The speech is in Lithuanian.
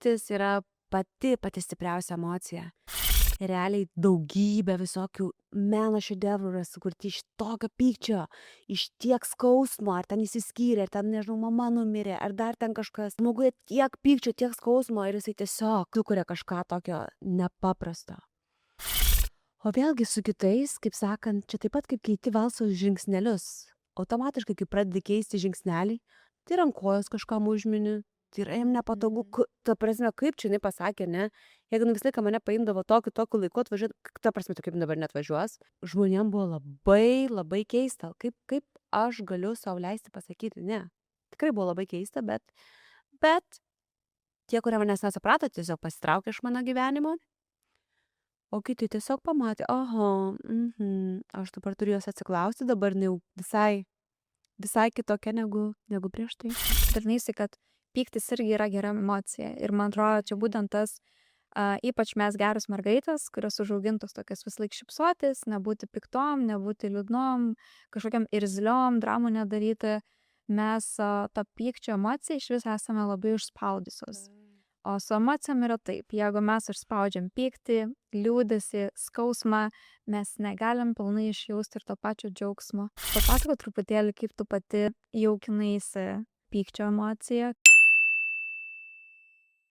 pyktis yra pati stipriausia emocija. Realiai daugybė visokių meno šedevrų yra sukurti iš tokio pykčio, iš tiek skausmo, ar ten išsiskyrė, ar ten, nežinau, mama numirė, ar dar ten kažkas. Žmoguje tiek pykčio, tiek skausmo ir jisai tiesiog sukuria kažką tokio nepaprasto. O vėlgi su kitais, kaip sakant, čia taip pat kaip keiti valso žingsnelius. Automatiškai, kai pradedi keisti žingsnelį, tai rankojos kažkam užmini, tai yra jam nepatogu, ta prasme, kaip čia jinai pasakė, ne? Jeigu visą laiką mane paimdavo tokiu laiku atvažiuoti, ta prasme, tai kaip dabar net važiuos, žmonėm buvo labai keista, kaip aš galiu sau leisti pasakyti, ne. Tikrai buvo labai keista, bet tie, kurie manęs nesuprato, tiesiog pasitraukė iš mano gyvenimo, o kiti tiesiog pamatė, aha, aš dabar turiu jos atsiklausti, dabar jau visai kitokia negu prieš tai. Dažnai jisai, kad pyktis irgi yra gera emocija. Ir man atrodo, čia būtent tas, ypač mes geros mergaitės, kurios užaugintos tokias vis laik šypsotis, nebūti piktom, nebūti liūdnom, kažkokiam irzliom, dramų nedaryti, mes tą pykčio emociją iš vis esame labai užspaudusios. O su emocijom yra taip, jeigu mes užspaudžiam pyktį, liūdesį, skausmą, mes negalim pilnai išjausti ir to pačio džiaugsmo. Papasakok truputėlį, kaip tu pati jaukinaisi pykčio emociją.